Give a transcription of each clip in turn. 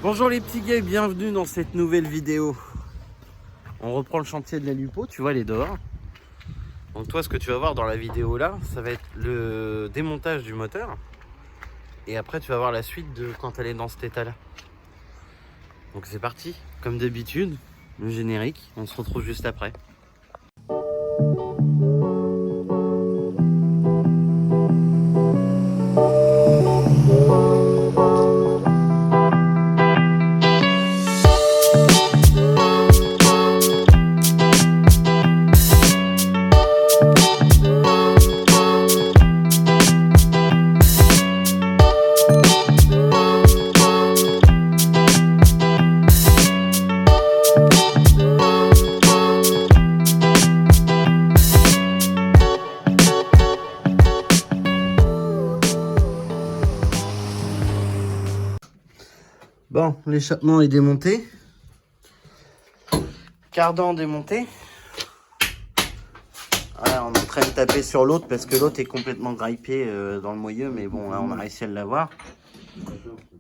Bonjour les petits gars, bienvenue dans cette nouvelle vidéo. On reprend le chantier de la Lupo, tu vois, elle est dehors. Donc toi, ce que tu vas voir dans la vidéo là, ça va être le démontage du moteur. Et après, tu vas voir la suite de quand elle est dans cet état là. Donc c'est parti, comme d'habitude, le générique, on se retrouve juste après. Bon, l'échappement est démonté. Cardan démonté. Voilà, on est en train de taper sur l'autre parce que l'autre est complètement grippé dans le moyeu, mais bon, là on a réussi à l'avoir.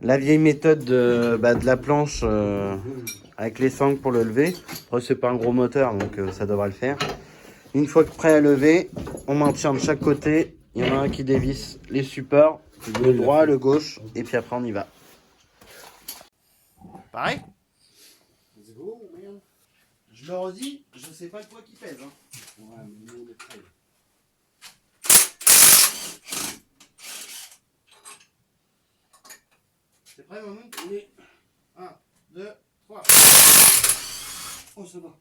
La vieille méthode de la planche avec les sangles pour le lever. Après, c'est pas un gros moteur, donc ça devrait le faire. Une fois que prêt à lever, on maintient de chaque côté. Il y en a un qui dévisse les supports, le droit, le gauche, et puis après on y va. Pareil? Let's go, man. Je le redis, je sais pas quoi qui pèse. Hein. Ouais, mais nous on est prêts. C'est prêt, maman? Oui. 1, 2, 3. Oh, c'est bon.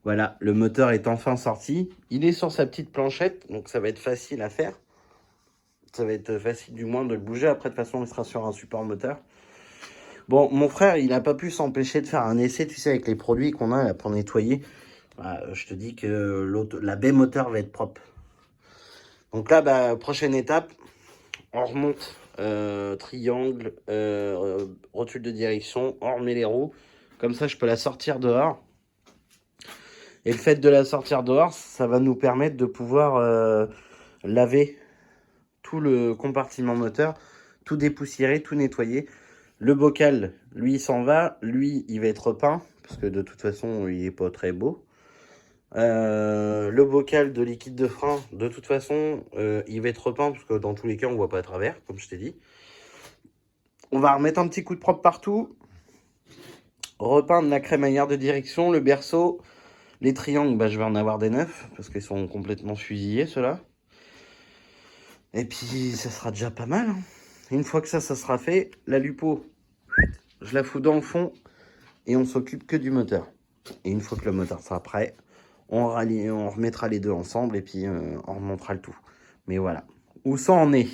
Voilà, le moteur est enfin sorti. Il est sur sa petite planchette, donc ça va être facile à faire. Ça va être facile du moins de le bouger. Après, de toute façon, il sera sur un support moteur. Bon, mon frère, il n'a pas pu s'empêcher de faire un essai, tu sais, avec les produits qu'on a là pour nettoyer. Bah, je te dis que la baie moteur va être propre. Donc là, bah, prochaine étape, on remonte triangle, rotule de direction, on remet les roues. Comme ça, je peux la sortir dehors. Et le fait de la sortir dehors, ça va nous permettre de pouvoir laver tout le compartiment moteur, tout dépoussiérer, tout nettoyer. Le bocal, lui, il s'en va. Lui, il va être repeint, parce que de toute façon, il n'est pas très beau. Le bocal de liquide de frein, de toute façon, il va être repeint, parce que dans tous les cas, on ne voit pas à travers, comme je t'ai dit. On va remettre un petit coup de propre partout. Repeindre la crémaillère de direction, le berceau. Les triangles, bah, je vais en avoir des neufs, parce qu'ils sont complètement fusillés, ceux-là. Et puis, ça sera déjà pas mal. Une fois que ça sera fait, la lupo, je la fous dans le fond et on s'occupe que du moteur. Et une fois que le moteur sera prêt, on remettra les deux ensemble et puis on remontera le tout. Mais voilà, où ça en est.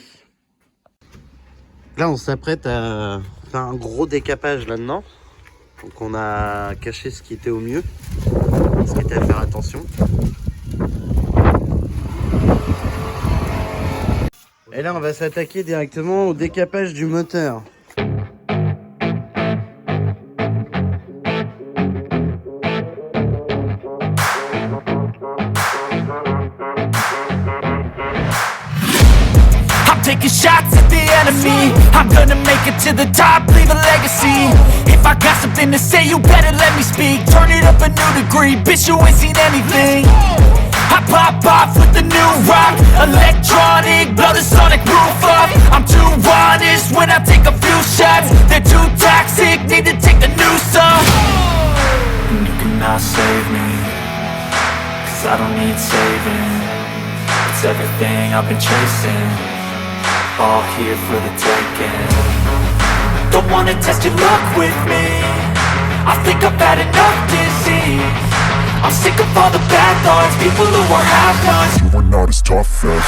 Là, on s'apprête à faire un gros décapage là-dedans. Donc on a caché ce qui était au mieux, ce qui était à faire attention. Et là, on va s'attaquer directement au décapage du moteur. Taking shots at the enemy. I'm gonna make it to the top, leave a legacy. If I got something to say, you better let me speak. Turn it up a new degree, bitch, you ain't seen anything. I pop off with the new rock, electronic, blow the sonic roof up. I'm too honest when I take a few shots. They're too toxic, need to take the noose off. And you cannot save me, cause I don't need saving. It's everything I've been chasing, all here for the taking. Don't wanna test your luck with me, I think I've had enough disease. I'm sick of all the bad thoughts, people who are half-nots. You are not as tough as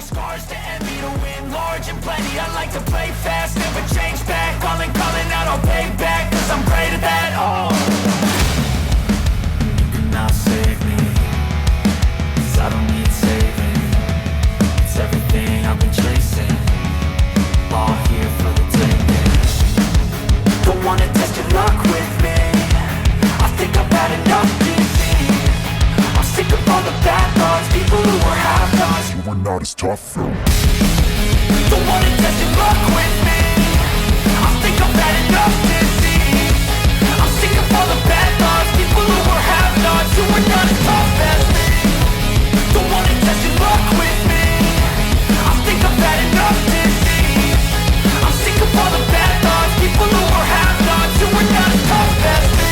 scars to envy, to win large and plenty. I like to play fast, never change back. Calling out, I'll pay back, cause I'm great at that. Oh, you cannot save me, cause I don't need saving. It's everything I've been chasing, all here for the taking. Don't wanna test your luck with me, I think I've had enough disease. I'm sick of all the bad thoughts, people who are half-nots. You are not as tough though. Don't wanna test your luck with me, I think I've had enough disease. I'm sick of all the bad thoughts, people who are half-nots, who are not as tough as me. Don't wanna test your luck with me, I think I've had enough disease. I'm sick of all the bad thoughts, people who are half-nots, who are not as tough as me.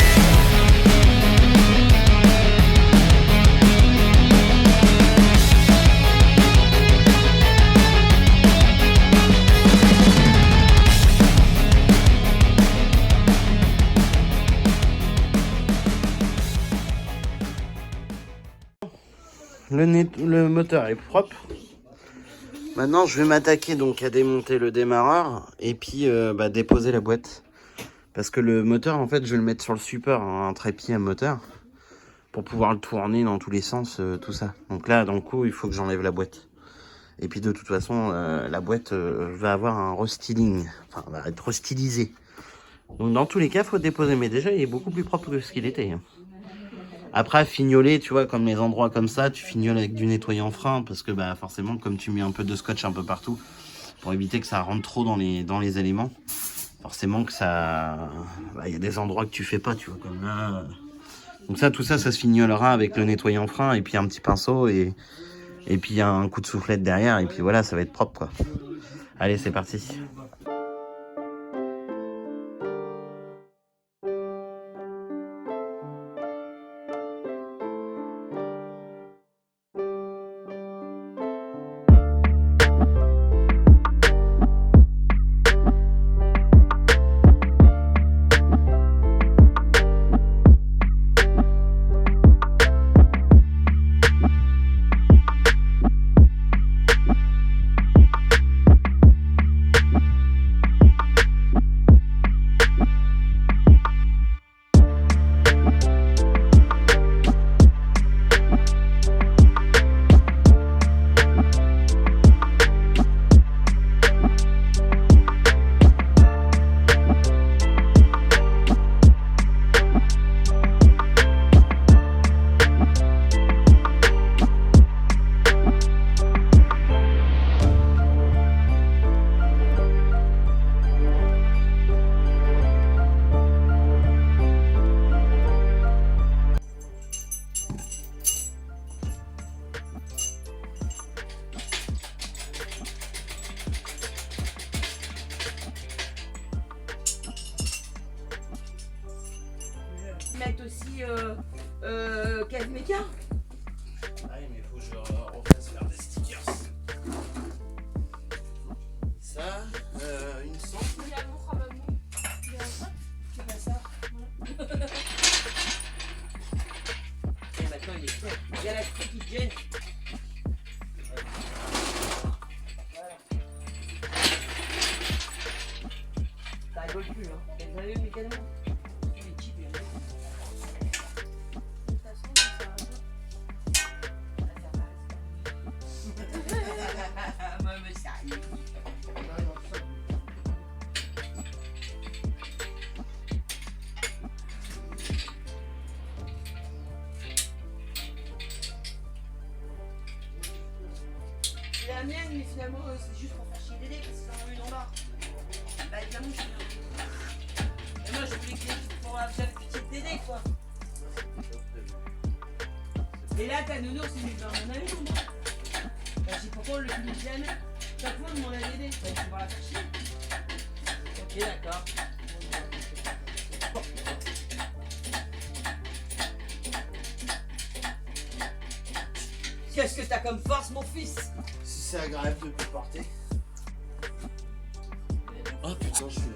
Le moteur est propre. Maintenant, je vais m'attaquer donc à démonter le démarreur et puis déposer la boîte. Parce que le moteur, en fait, je vais le mettre sur le support, un trépied à moteur, pour pouvoir le tourner dans tous les sens, tout ça. Donc là, dans le coup, il faut que j'enlève la boîte. Et puis de toute façon, la boîte va avoir un restyling, enfin, va être restylisée. Donc dans tous les cas, il faut déposer. Mais déjà, il est beaucoup plus propre que ce qu'il était. Après, fignoler, tu vois, comme les endroits comme ça, tu fignoles avec du nettoyant frein, parce que bah forcément, comme tu mets un peu de scotch un peu partout, pour éviter que ça rentre trop dans les éléments, forcément que ça... Il y a des endroits que tu fais pas, tu vois, comme là. Donc ça, tout ça, ça se fignolera avec le nettoyant frein et puis un petit pinceau et Et puis il y a un coup de soufflette derrière et puis voilà, ça va être propre quoi. Allez, c'est parti. Mettre aussi Kazmeka. Ah oui, mais il faut que je refasse faire des stickers. Ça, une sonde. Il y a mon rabat-mou. Il y a ça. C'est pas ça. Et maintenant il est fait. Il y a la sticky Jen. Voilà. Ça rigole plus, hein. Vous avez vu mécaniquement. C'est la mienne, mais finalement, c'est juste pour faire chier Dédé, parce qu'ils en ont une en bas. Bah, évidemment, je suis bien. Et moi, je voulais que pour faire pitié de Dédé, quoi. Et là, ta nounours, c'est une dans mon ami, ou moi? Bah, je sais pourquoi on le finit jamais. Chaque fois, on demande à Dédé. Bah, il faut voir la faire chier. Ok, d'accord. Qu'est-ce que t'as comme force, mon fils? Si c'est agréable de plus porter. Oh putain, je suis